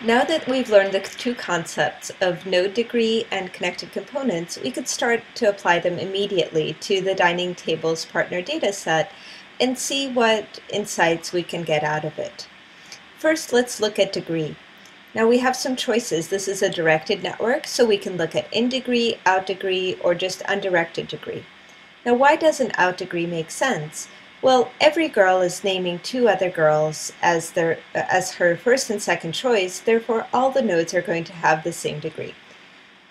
Now that we've learned the two concepts of node degree and connected components, we could start to apply them immediately to the dining table's partner data set and see what insights we can get out of it. First, let's look at degree. Now we have some choices. This is a directed network, so we can look at in degree, out degree, or just undirected degree. Now why doesn't out degree make sense? Well, every girl is naming two other girls as her first and second choice, therefore all the nodes are going to have the same degree,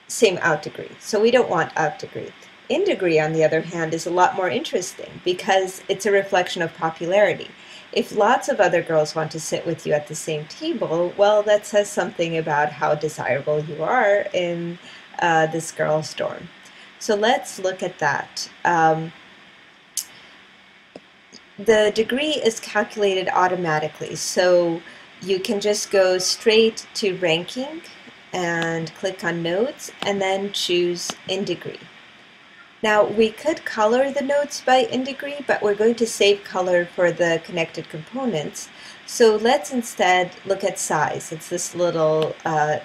same out degree. So we don't want out degree. In degree, on the other hand, is a lot more interesting because it's a reflection of popularity. If lots of other girls want to sit with you at the same table, well, that says something about how desirable you are in this girl's dorm. So let's look at that. The degree is calculated automatically, so you can just go straight to ranking and click on nodes and then choose in degree. Now we could color the nodes by in degree, but we're going to save color for the connected components. So let's instead look at size. It's this little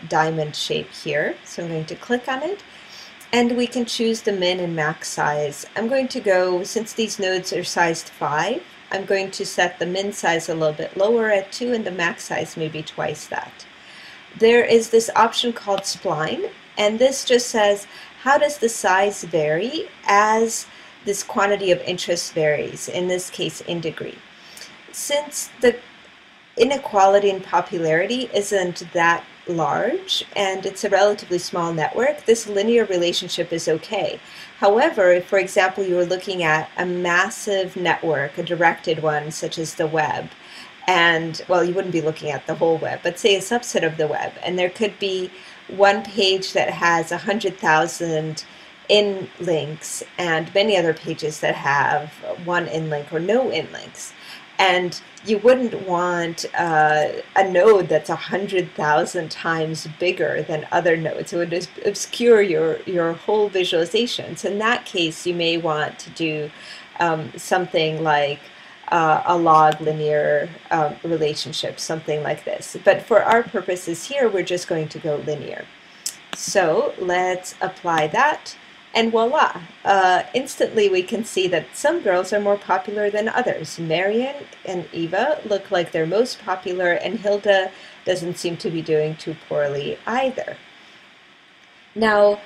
diamond shape here. So I'm going to click on it. And we can choose the min and max size. I'm going to go, since these nodes are sized 5, I'm going to set the min size a little bit lower at 2 and the max size maybe twice that. There is this option called spline, and this just says how does the size vary as this quantity of interest varies, in this case in degree. Since the inequality in popularity isn't that large and it's a relatively small network, this linear relationship is okay. However, if, for example, you were looking at a massive network, a directed one such as the web, and, well, you wouldn't be looking at the whole web, but say a subset of the web, and there could be one page that has 100,000 in links and many other pages that have one in link or no in links. And you wouldn't want a node that's 100,000 times bigger than other nodes. It would obscure your whole visualization. So in that case, you may want to do something like a log linear relationship, something like this. But for our purposes here, we're just going to go linear. So let's apply that. And voila, instantly we can see that some girls are more popular than others. Marion and Eva look like they're most popular, and Hilda doesn't seem to be doing too poorly either. Now,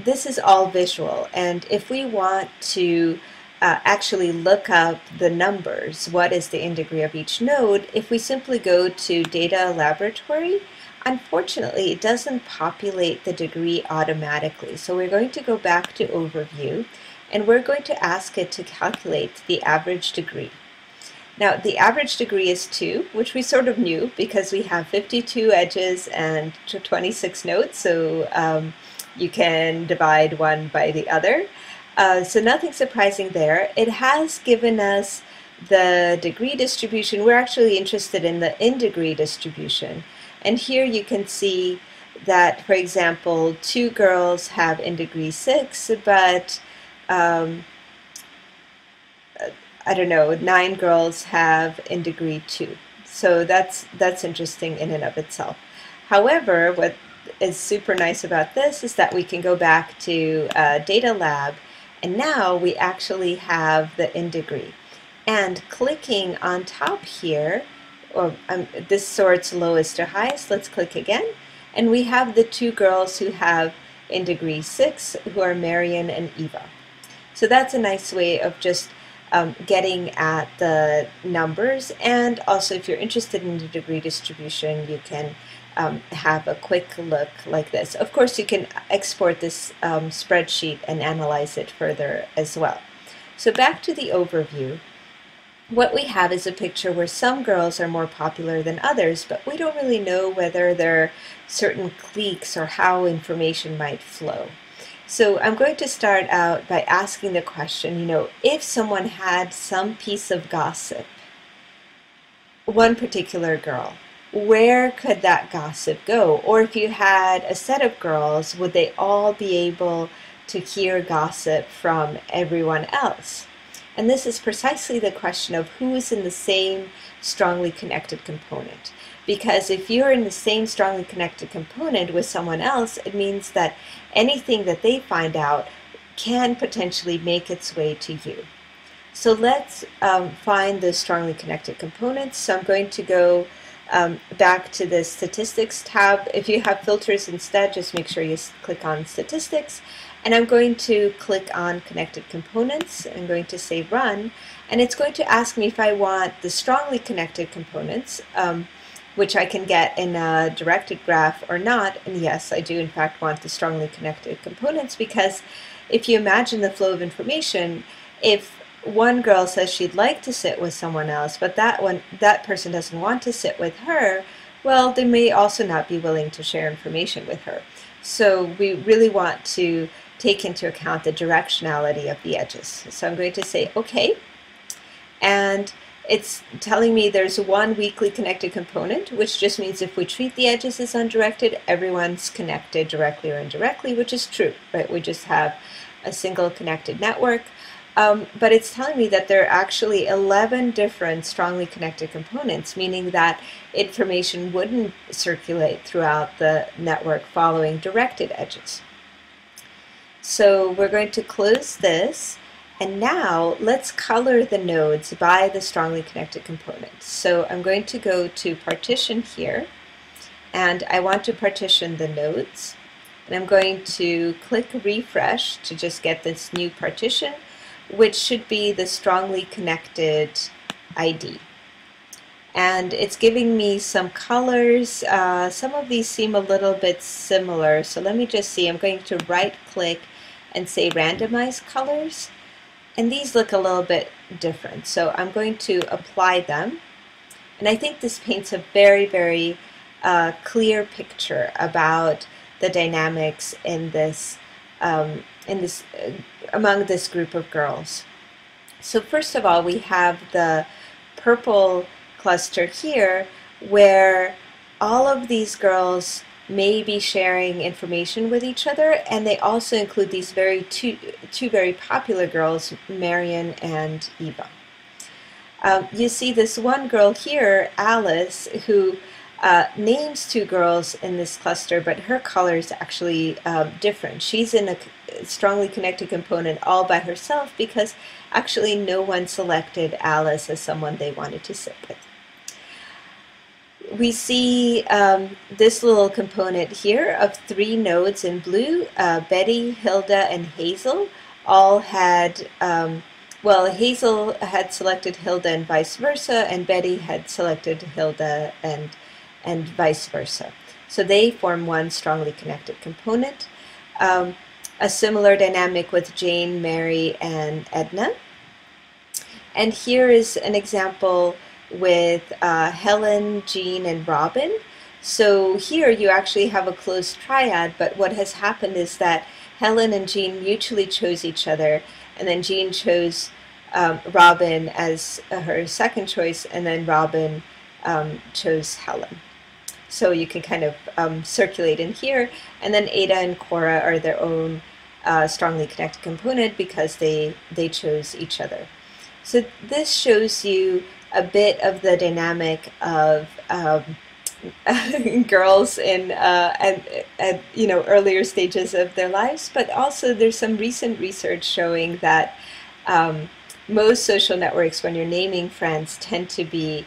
this is all visual, and if we want to actually look up the numbers, what is the in degree of each node, if we simply go to Data Laboratory, unfortunately, it doesn't populate the degree automatically. So we're going to go back to Overview, and we're going to ask it to calculate the average degree. Now, the average degree is 2, which we sort of knew because we have 52 edges and 26 nodes, so you can divide one by the other. So nothing surprising there. It has given us the degree distribution. We're actually interested in the in degree distribution. And here you can see that, for example, 2 girls have in degree 6, but I don't know, 9 girls have in degree 2. So that's interesting in and of itself. However, what is super nice about this is that we can go back to Data Lab, and now we actually have the in degree. And clicking on top here, this sorts lowest to highest. Let's click again, and we have the 2 girls who have in degree 6, who are Marion and Eva. So that's a nice way of just getting at the numbers, and also if you're interested in the degree distribution, you can have a quick look like this. Of course, you can export this spreadsheet and analyze it further as well. So back to the overview. What we have is a picture where some girls are more popular than others, but we don't really know whether there are certain cliques or how information might flow. So I'm going to start out by asking the question, if someone had some piece of gossip, one particular girl, where could that gossip go? Or if you had a set of girls, would they all be able to hear gossip from everyone else? And this is precisely the question of who is in the same strongly connected component. because if you're in the same strongly connected component with someone else, it means that anything that they find out can potentially make its way to you. So let's find the strongly connected components. So I'm going to go back to the Statistics tab. If you have filters instead, just make sure you click on Statistics. And I'm going to click on Connected Components. I'm going to say Run. And it's going to ask me if I want the strongly connected components, which I can get in a directed graph or not. And yes, I do in fact want the strongly connected components, because if you imagine the flow of information, if one girl says she'd like to sit with someone else, but that person doesn't want to sit with her, well, they may also not be willing to share information with her. So we really want to take into account the directionality of the edges. So I'm going to say OK, and it's telling me there's one weakly connected component, which just means if we treat the edges as undirected, everyone's connected directly or indirectly, which is true, right? We just have a single connected network. But it's telling me that there are actually 11 different strongly connected components, meaning that information wouldn't circulate throughout the network following directed edges. So we're going to close this, and now let's color the nodes by the strongly connected components. So I'm going to go to Partition here, and I want to partition the nodes. And I'm going to click Refresh to just get this new partition, which should be the strongly connected ID. And it's giving me some colors. Some of these seem a little bit similar, so let me just see. I'm going to right click and say Randomize Colors, and these look a little bit different, so I'm going to apply them. And I think this paints a very, very clear picture about the dynamics in this among this group of girls. So first of all, we have the purple cluster here, where all of these girls may be sharing information with each other, and they also include these two very popular girls, Marion and Eva. You see this one girl here, Alice, who names two girls in this cluster, but her color is actually different. She's in a strongly connected component all by herself because actually no one selected Alice as someone they wanted to sit with. We see this little component here of 3 nodes in blue. Betty, Hilda, and Hazel all had, well, Hazel had selected Hilda and vice versa, and Betty had selected Hilda and vice versa. So they form one strongly connected component. A similar dynamic with Jane, Mary, and Edna. And here is an example with Helen, Jean, and Robin. So here you actually have a closed triad, but what has happened is that Helen and Jean mutually chose each other, and then Jean chose Robin as her second choice, and then Robin chose Helen. So you can kind of circulate in here, and then Ada and Cora are their own strongly connected component because they chose each other. So this shows you a bit of the dynamic of girls in at earlier stages of their lives, but also there's some recent research showing that most social networks, when you're naming friends, tend to be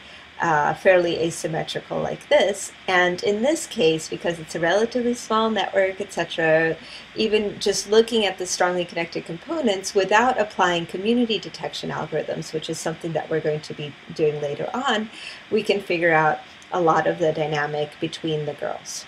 fairly asymmetrical like this. And in this case, because it's a relatively small network, etc., even just looking at the strongly connected components without applying community detection algorithms, which is something that we're going to be doing later on, we can figure out a lot of the dynamic between the girls.